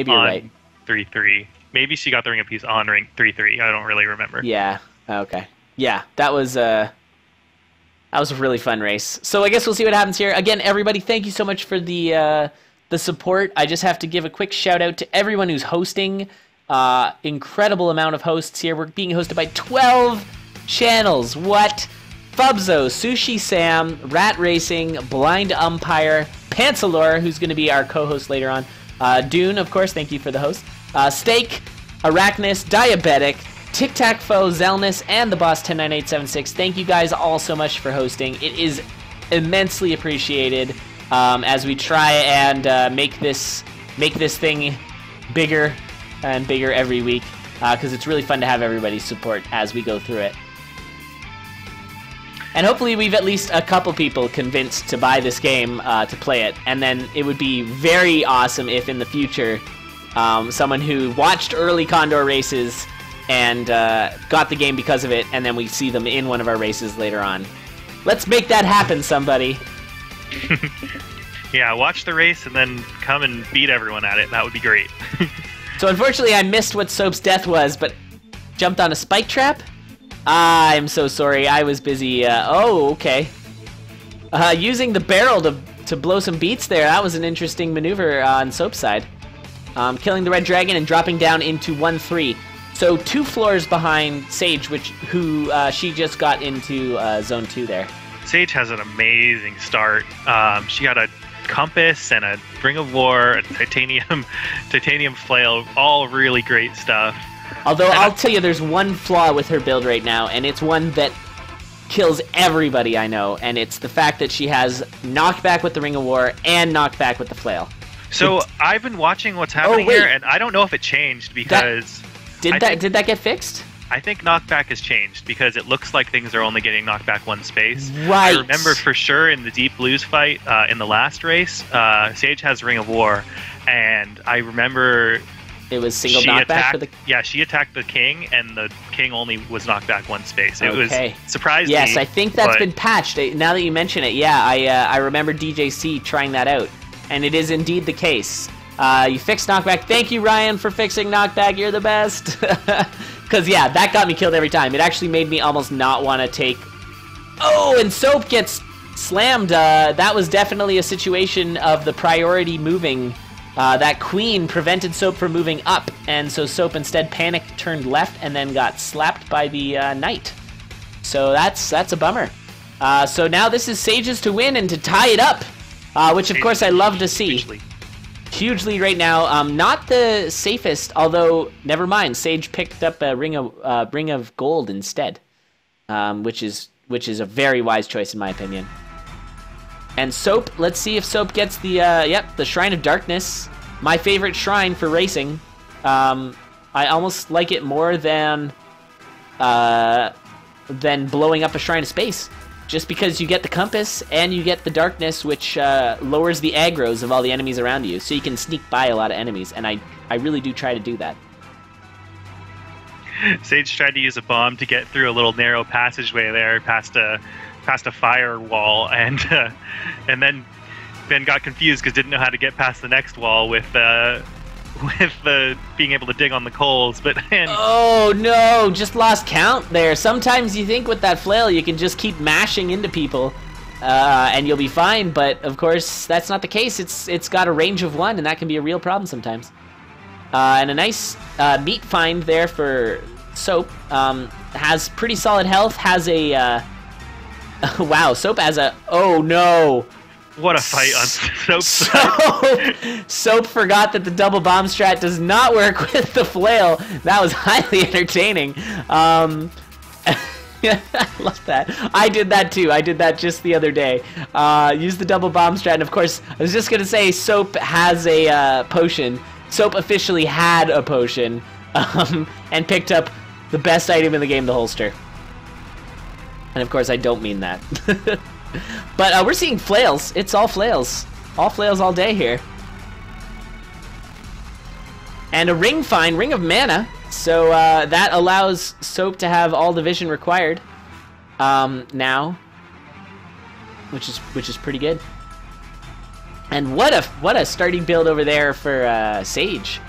you're on right. 3-3. Maybe she got the ring of peace on ring 3-3. I don't really remember. Yeah. Okay. Yeah, that was a really fun race. So I guess we'll see what happens here. Again, everybody, thank you so much for the support. I just have to give a quick shout out to everyone who's hosting. Incredible amount of hosts here. We're being hosted by 12 channels. What? Fubzo, Sushi Sam, Rat Racing, Blind Umpire, Pansalor, who's going to be our co-host later on. Dune, of course, thank you for the host. Steak, Arachnus, Diabetic, Tic Tac Foe, Zelnus, and the Boss 109876. Thank you guys all so much for hosting. It is immensely appreciated as we try and make this thing bigger and bigger every week because it's really fun to have everybody's support as we go through it. And hopefully we've at least a couple people convinced to buy this game to play it. And then it would be very awesome if in the future someone who watched early Condor races and got the game because of it, and then we see them in one of our races later on. Let's make that happen, somebody. Yeah, watch the race and then come and beat everyone at it. That would be great. So unfortunately I missed what Soap's death was, but jumped on a spike trap? I'm so sorry. I was busy. Okay. Using the barrel to blow some beats there. That was an interesting maneuver on Soap's side. Killing the red dragon and dropping down into 1-3. So 2 floors behind Sage, who she just got into zone 2 there. Sage has an amazing start. She had a compass and a ring of war, a titanium flail, all really great stuff. Although I'll tell you, there's one flaw with her build right now, and it's one that kills everybody I know, and it's the fact that she has knockback with the Ring of War and knockback with the flail. So I've been watching what's happening here, and I don't know if it changed because... Did that get fixed? I think knockback has changed because it looks like things are only getting knocked back one space. Right. I remember for sure in the Deep Blues fight in the last race, Sage has Ring of War, and I remember... It was single knockback for the... Yeah, she attacked the king, and the king only was knocked back one space. It was surprised me. Yes, I think that's been patched. Now that you mention it, yeah, I remember DJC trying that out, and it is indeed the case. You fixed knockback. Thank you, Ryan, for fixing knockback. You're the best. Because, yeah, that got me killed every time. It actually made me almost not want to take... Oh, and Soap gets slammed. That was definitely a situation of the priority moving... that queen prevented Soap from moving up, and so Soap instead panicked, turned left, and then got slapped by the knight. So that's a bummer. So now this is Sage's to win and to tie it up, which of course I love to see. Huge lead right now. Not the safest, although never mind. Sage picked up a ring of gold instead, which is a very wise choice in my opinion. And Soap, let's see if Soap gets the Shrine of Darkness. My favorite shrine for racing. I almost like it more than blowing up a Shrine of Space. Just because you get the compass and you get the darkness, which lowers the aggros of all the enemies around you. So you can sneak by a lot of enemies, and I really do try to do that. Sage tried to use a bomb to get through a little narrow passageway there, past a firewall, and then got confused because didn't know how to get past the next wall with being able to dig on the coals. Oh no, just lost count there. Sometimes you think with that flail you can just keep mashing into people and you'll be fine, but of course that's not the case. It's got a range of 1, and that can be a real problem sometimes. And a nice meat find there for Soap. Has pretty solid health, has a wow, Soap has a... Oh, no. What a fight on Soap's side. Soap forgot that the double bomb strat does not work with the flail. That was highly entertaining. I love that. I did that too. I did that just the other day. Use the double bomb strat. And of course, I was just going to say Soap has a potion. Soap officially had a potion and picked up the best item in the game, the holster. And of course, I don't mean that. But we're seeing flails. It's all flails. All flails all day here. And a ring find, Ring of Mana. So that allows Soap to have all the vision required now, which is pretty good. And what a starting build over there for Sage.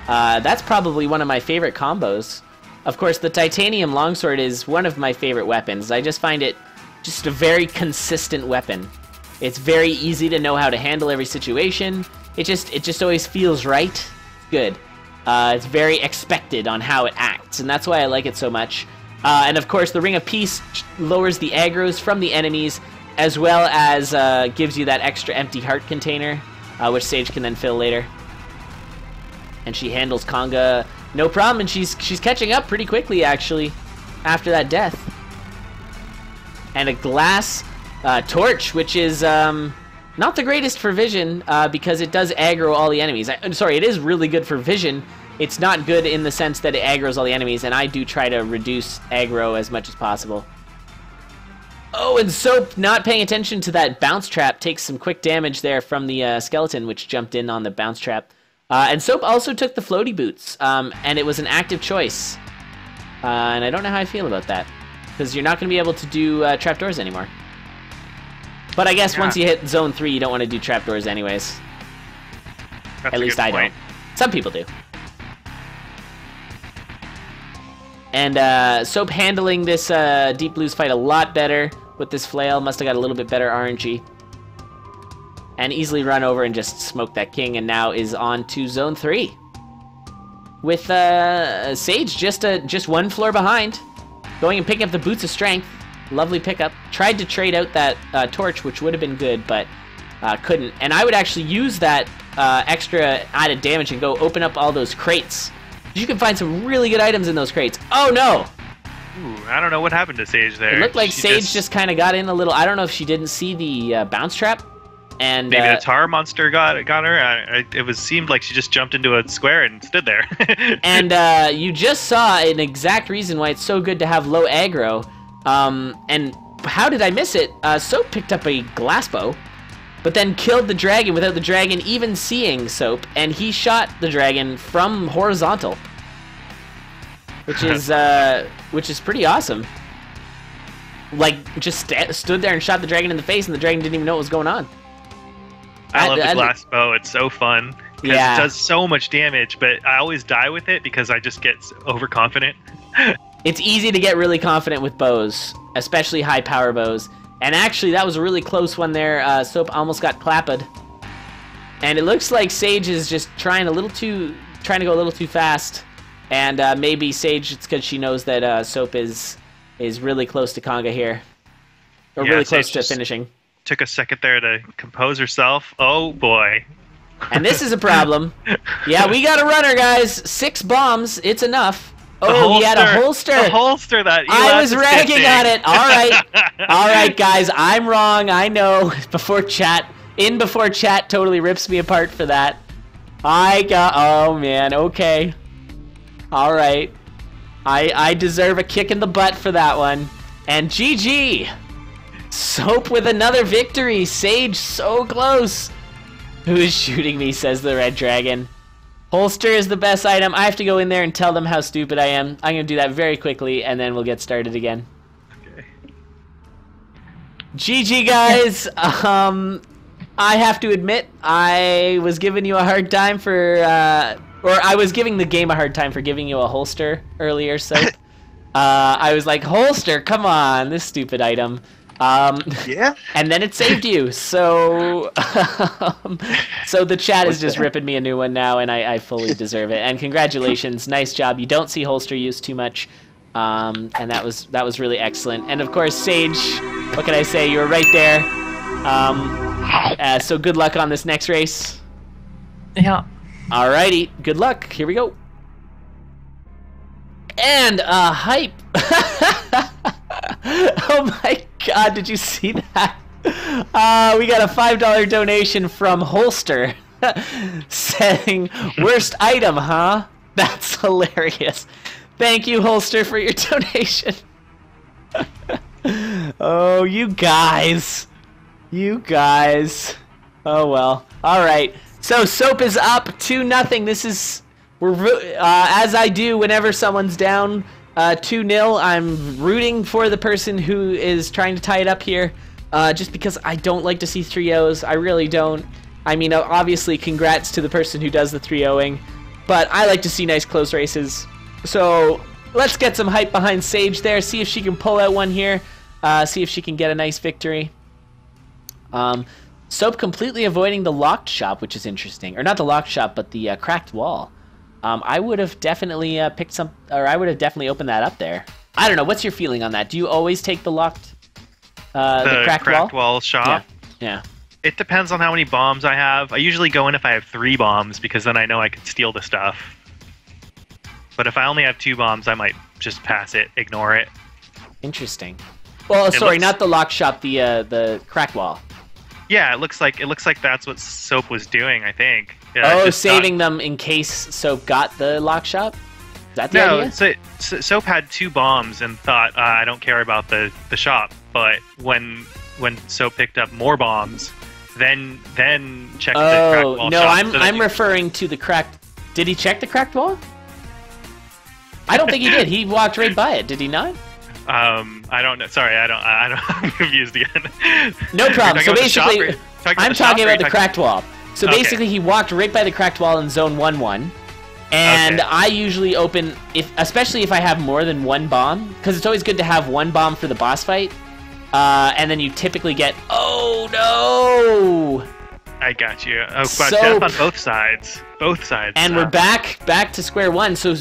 That's probably one of my favorite combos. Of course, the titanium longsword is one of my favorite weapons. I just find it just a very consistent weapon. It's very easy to know how to handle every situation. It just always feels right. Good. It's very expected on how it acts, and that's why I like it so much. And of course, the Ring of Peace lowers the aggros from the enemies, as well as gives you that extra empty heart container, which Sage can then fill later. And she handles Conga no problem, and she's catching up pretty quickly, actually, after that death. And a glass torch, which is not the greatest for vision, because it does aggro all the enemies. I'm sorry, it is really good for vision. It's not good in the sense that it aggroes all the enemies, and I do try to reduce aggro as much as possible. Oh, and Soap, not paying attention to that bounce trap, takes some quick damage there from the skeleton, which jumped in on the bounce trap. And Soap also took the floaty boots, and it was an active choice. And I don't know how I feel about that, because you're not going to be able to do trapdoors anymore. But I guess once you hit Zone 3, you don't want to do trapdoors anyways. That's At least I don't. Some people do. And Soap handling this Deep Blues fight a lot better with this flail. Must have got a little bit better RNG. And easily run over and just smoke that king, and now is on to Zone 3. With Sage just one floor behind. Going and picking up the Boots of Strength. Lovely pickup. Tried to trade out that torch, which would have been good, but couldn't. And I would actually use that extra added damage and go open up all those crates. You can find some really good items in those crates. Oh no! Ooh, I don't know what happened to Sage there. It looked like Sage just kind of got in a little. I don't know if she didn't see the bounce trap. And maybe the tar monster got her. It seemed like she just jumped into a square and stood there. And you just saw an exact reason why it's so good to have low aggro. And how did I miss it? Soap picked up a glass bow, but then killed the dragon without the dragon even seeing Soap, and he shot the dragon from horizontal, which is pretty awesome. Like, just stood there and shot the dragon in the face, and the dragon didn't even know what was going on. I love the glass bow. It's so fun. Yeah. It does so much damage, but I always die with it because I just get overconfident. It's easy to get really confident with bows, especially high power bows. And actually, that was a really close one there. Soap almost got clapped. And it looks like Sage is just trying to go a little too fast. And maybe Sage, it's because she knows that Soap is really close to Conga here. Or really close to finishing. Took a second there to compose herself. Oh boy. And this is a problem. Yeah, we got a runner, guys. 6 bombs. It's enough. Oh, he had a holster. The holster that I was ragging on it. All right. All right, guys. I'm wrong. I know. Before chat totally rips me apart for that. Oh, man. Okay. All right. I deserve a kick in the butt for that one. And GG. Soap with another victory. Sage so close. Who is shooting me, says the red dragon. Holster is the best item. I have to go in there and tell them how stupid I am. I'm going to do that very quickly, and then we'll get started again. Okay. GG, guys. I have to admit, I was giving you a hard time for... or I was giving the game a hard time for giving you a holster earlier, Soap. I was like, holster, come on, this stupid item. Yeah. And then it saved you, so so the chat is just ripping me a new one now, and I fully deserve it. And congratulations, nice job. You don't see holster use too much, and that was really excellent. And of course, Sage, what can I say? You were right there. So good luck on this next race. Yeah. Alrighty, good luck. Here we go. And hype. Oh my god, did you see that? We got a $5 donation from Holster saying, worst item, huh? That's hilarious. Thank you, Holster, for your donation. Oh, you guys. You guys. Oh, well. All right. So, Soap is up 2-0. This is... as I do whenever someone's down 2-0, I'm rooting for the person who is trying to tie it up here, just because I don't like to see 3-0s. I really don't. I mean, obviously, congrats to the person who does the 3-0ing. but I like to see nice close races. So let's get some hype behind Sage there, see if she can pull out one here, see if she can get a nice victory. Soap completely avoiding the locked shop, which is interesting. Or not the locked shop, but the cracked wall. I would have definitely I would have definitely opened that up there. I don't know, what's your feeling on that? Do you always take the locked, the cracked wall shop? Yeah. It depends on how many bombs I have. I usually go in if I have 3 bombs, because then I know I can steal the stuff. But if I only have 2 bombs, I might just pass it, ignore it. Interesting. Well, sorry, not the lock shop, the crack wall. Yeah, it looks like that's what Soap was doing, I think. Saving them in case Soap got the lock shop? Is that the idea? So Soap had 2 bombs and thought, I don't care about the shop. But when Soap picked up more bombs, then checked the cracked wall shop. No, I'm referring to the cracked... Did he check the cracked wall? I don't think he did. He walked right by it. Did he not? I don't know. Sorry, I don't. I'm confused again. No problem. So basically, I'm talking about the cracked wall. So basically, he walked right by the cracked wall in zone 1-1, and I usually open especially if I have more than 1 bomb, because it's always good to have 1 bomb for the boss fight, and then you typically get no. I got you. Oh, but death on both sides. Both sides. And we're back to square one. So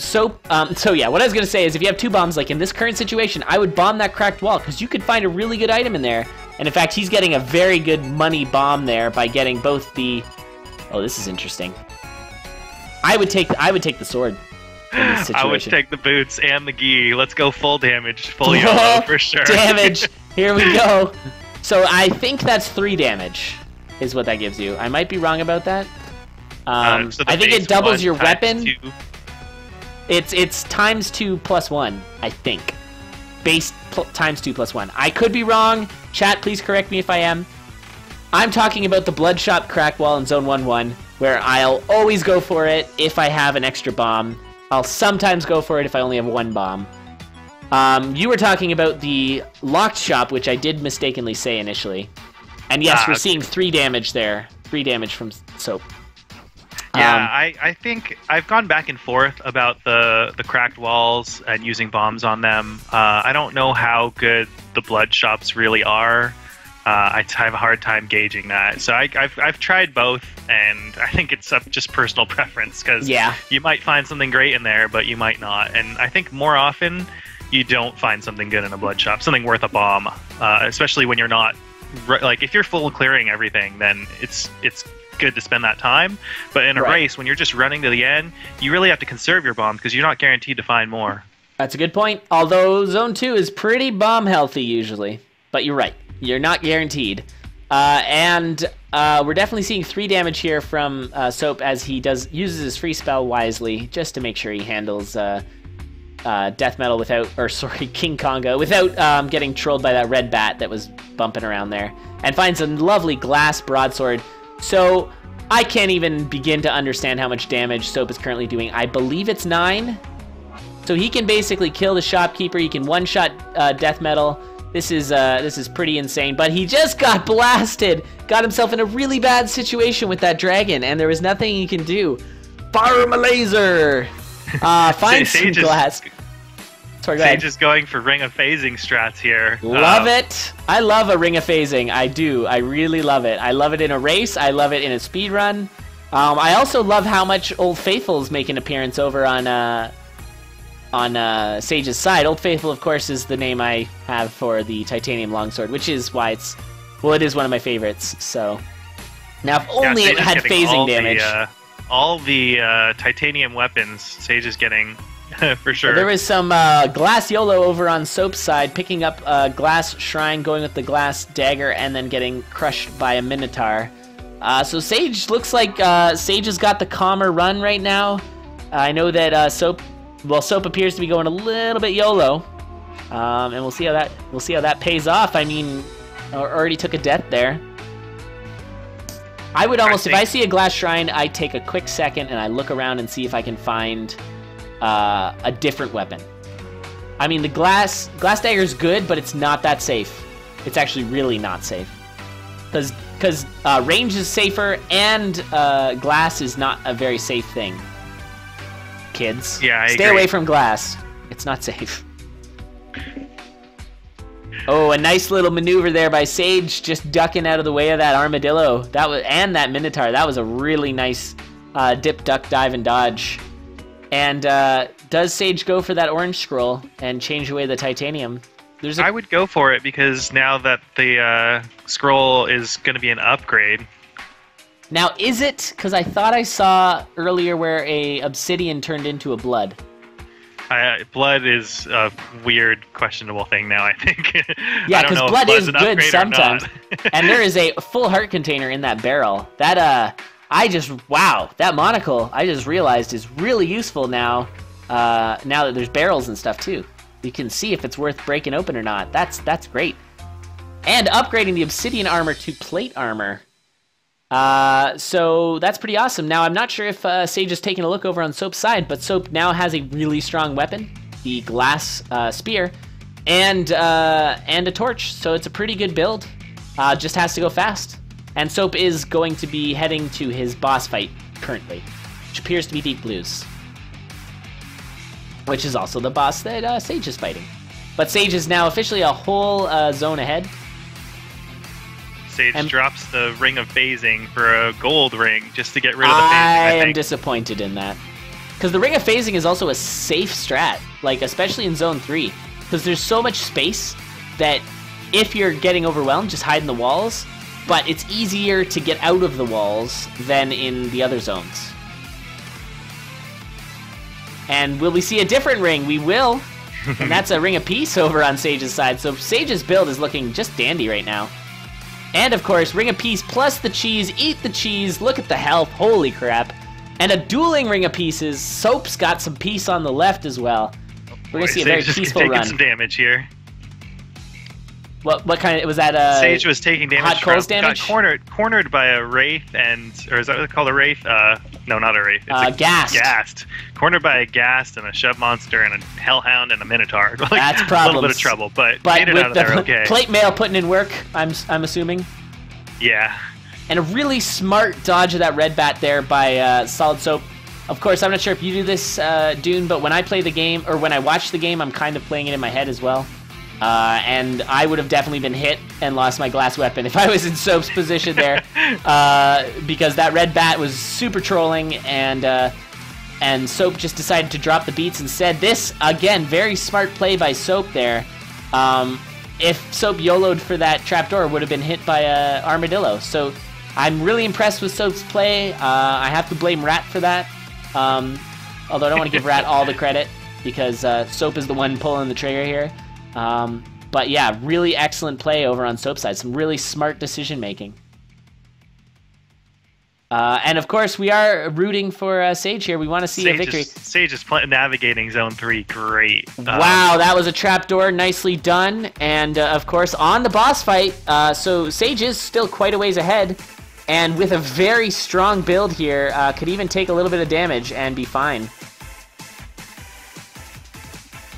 yeah, what I was going to say is if you have 2 bombs, like in this current situation, I would bomb that cracked wall, because you could find a really good item in there. And in fact, he's getting a very good money bomb there by getting both the... Oh, this is interesting. I would take the sword in this situation. I would take the boots and the gi. Let's go full damage, full yellow for sure. Damage. Here we go. So I think that's 3 damage. Is what that gives you. I might be wrong about that. So I think it doubles your weapon. 2. It's times 2 plus 1, I think. Base times 2 plus 1. I could be wrong. Chat, please correct me if I am. I'm talking about the Bloodshot crack wall in zone 1-1, where I'll always go for it if I have an extra bomb. I'll sometimes go for it if I only have 1 bomb. You were talking about the locked shop, which I did mistakenly say initially. And yes, we're seeing 3 damage there. 3 damage from Soap. Yeah, I think I've gone back and forth about the cracked walls and using bombs on them. I don't know how good the blood shops really are. I have a hard time gauging that. So I've tried both, and I think it's just personal preference, because you might find something great in there, but you might not. And I think more often you don't find something good in a blood shop, something worth a bomb, especially when you're not... Like, if you're full clearing everything, then it's good to spend that time. But in a race, when you're just running to the end, you really have to conserve your bombs, because you're not guaranteed to find more. That's a good point. Although Zone 2 is pretty bomb healthy usually. But you're right. You're not guaranteed. And we're definitely seeing 3 damage here from Soap as he uses his free spell wisely, just to make sure he handles... Death Metal King Konga without getting trolled by that red bat that was bumping around there, and finds a lovely glass broadsword. So I can't even begin to understand how much damage Soap is currently doing. I believe it's 9. So he can basically kill the shopkeeper. He can one-shot Death Metal. This is pretty insane. But he just got blasted. Got himself in a really bad situation with that dragon, and there was nothing he can do. Fire him a laser. Find some glass. Sorry, Sage is going for Ring of Phasing strats here. Love it. I love a Ring of Phasing. I do. I really love it. I love it in a race. I love it in a speed run. I also love how much Old Faithfuls make an appearance over on Sage's side. Old Faithful, of course, is the name I have for the Titanium Longsword, which is why it is one of my favorites. So now, if only it had phasing damage. All the titanium weapons Sage is getting, for sure. There was some glass YOLO over on Soap's side, picking up a glass shrine, going with the glass dagger, and then getting crushed by a Minotaur. So Sage looks like Sage has got the calmer run right now. I know that Soap appears to be going a little bit YOLO, and we'll see how that pays off. I mean, already took a death there. I would almost, if I see a glass shrine, I take a quick second and I look around and see if I can find a different weapon. I mean, the glass dagger is good, but it's not that safe. It's actually really not safe. Because range is safer and glass is not a very safe thing. kids. Yeah, I Stay agree. away from glass. It's not safe. Oh, a nice little maneuver there by Sage, just ducking out of the way of that armadillo. And that minotaur. That was a really nice dip, duck, dive, and dodge. And does Sage go for that orange scroll and change away the titanium? I would go for it because now that the scroll is going to be an upgrade. Now, is it? Because I thought I saw earlier where a obsidian turned into a blood. Blood is a weird, questionable thing now, I think. Yeah, because blood is good sometimes. And there is a full heart container in that barrel. That, wow, that monocle, I just realized is really useful now, now that there's barrels and stuff, too. You can see if it's worth breaking open or not. That's great. And upgrading the obsidian armor to plate armor. So that's pretty awesome. Now, I'm not sure if Sage is taking a look over on Soap's side, but Soap now has a really strong weapon, the glass spear, and a torch. So it's a pretty good build. Just has to go fast. And Soap is going to be heading to his boss fight currently, which appears to be Deep Blues, which is also the boss that Sage is fighting. But Sage is now officially a whole zone ahead. Sage drops the ring of phasing for a gold ring just to get rid of the phasing, I am disappointed in that. Because the ring of phasing is also a safe strat, like especially in zone 3. Because there's so much space that if you're getting overwhelmed, just hide in the walls. But it's easier to get out of the walls than in the other zones. And will we see a different ring? We will. And that's a ring of peace over on Sage's side. So Sage's build is looking just dandy right now. And of course, ring of peace plus the cheese. Eat the cheese. Look at the health. Holy crap. And a dueling ring of pieces. Soap's got some peace on the left as well. We're going to see a very peaceful run. Sage taking some damage here. What kind of, was that Sage was taking damage hot coals damage? Got cornered by a wraith or is that what they call a wraith? No, not a wraith. It's ghast. Ghast. Cornered by a ghast and a shove monster and a hellhound and a minotaur. Like, that's problems. A little bit of trouble, but made it out of there okay. Plate mail putting in work, I'm assuming. Yeah. And a really smart dodge of that red bat there by Solid Soap. Of course, I'm not sure if you do this, Dune, but when I play the game, or when I watch the game, I'm kind of playing it in my head as well. And I would have definitely been hit and lost my glass weapon if I was in Soap's position there, because that red bat was super trolling, and Soap just decided to drop the beats instead. This, again, very smart play by Soap there. If Soap YOLO'd for that trapdoor, would have been hit by a armadillo. So I'm really impressed with Soap's play. I have to blame Rat for that, although I don't want to give Rat all the credit, because Soap is the one pulling the trigger here. But yeah, really excellent play over on Soap's side. Some really smart decision making. And of course, we are rooting for Sage here. We want to see a victory. Sage is navigating Zone 3 great. Wow, that was a trapdoor. Nicely done. And of course, on the boss fight, so Sage is still quite a ways ahead. And with a very strong build here, could even take a little bit of damage and be fine.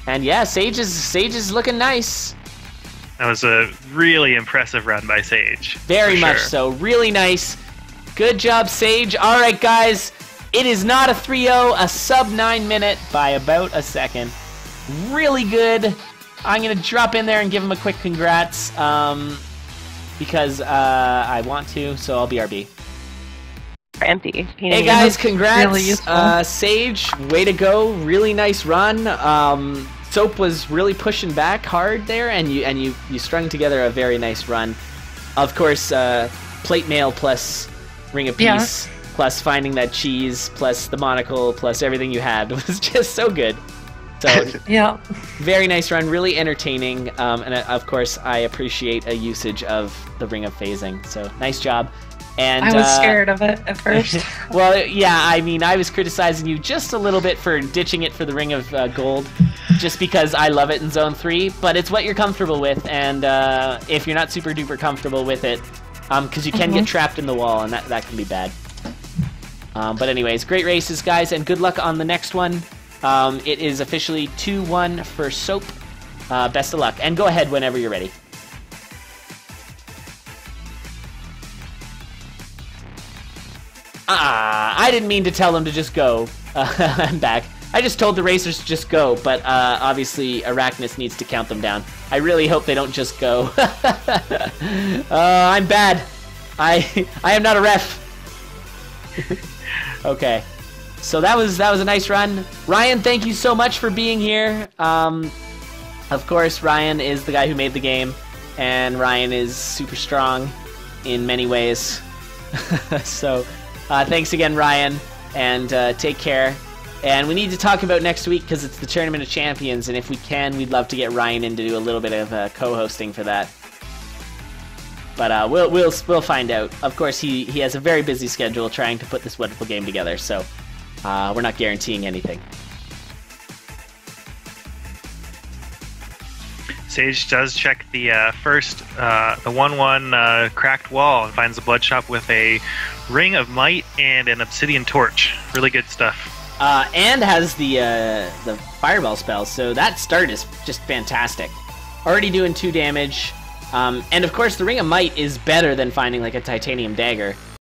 And yeah, Sage is looking nice. That was a really impressive run by Sage. Very much so. Really nice. Good job, Sage. All right, guys. It is not a 3-0, a sub 9 minute by about a second. Really good. I'm going to drop in there and give him a quick congrats because I want to, so I'll BRB. Empty. Hey guys, congrats. Really Sage, way to go. Really nice run. Soap was really pushing back hard there, and you strung together a very nice run. Of course, plate mail plus ring of peace, plus finding that cheese, plus the monocle, plus everything you had was just so good. So yeah, very nice run, really entertaining, and of course I appreciate a usage of the ring of phasing. So nice job. And I was scared of it at first. Well, yeah, I mean, I was criticizing you just a little bit for ditching it for the ring of gold, just because I love it in Zone 3, but it's what you're comfortable with, and if you're not super duper comfortable with it, because you can get trapped in the wall, and that can be bad. But anyways, great races, guys, and good luck on the next one. It is officially 2-1 for Soap. Best of luck, and go ahead whenever you're ready. I didn't mean to tell him to just go. I'm back. I just told the racers to just go, but obviously Arachnus needs to count them down. I really hope they don't just go. I'm bad. I am not a ref. Okay, so that was a nice run. Ryan, thank you so much for being here. Of course, Ryan is the guy who made the game, and Ryan is super strong in many ways. So thanks again, Ryan, and take care. And we need to talk about next week because it's the Tournament of Champions, and if we can, we'd love to get Ryan in to do a little bit of co-hosting for that. But we'll find out. Of course, he has a very busy schedule trying to put this wonderful game together, so we're not guaranteeing anything. Sage does check the first, the 1-1 cracked wall and finds the blood shop with a ring of might and an obsidian torch. Really good stuff. And has the fireball spell, so that start is just fantastic. Already doing 2 damage. And of course, the ring of might is better than finding like a titanium dagger.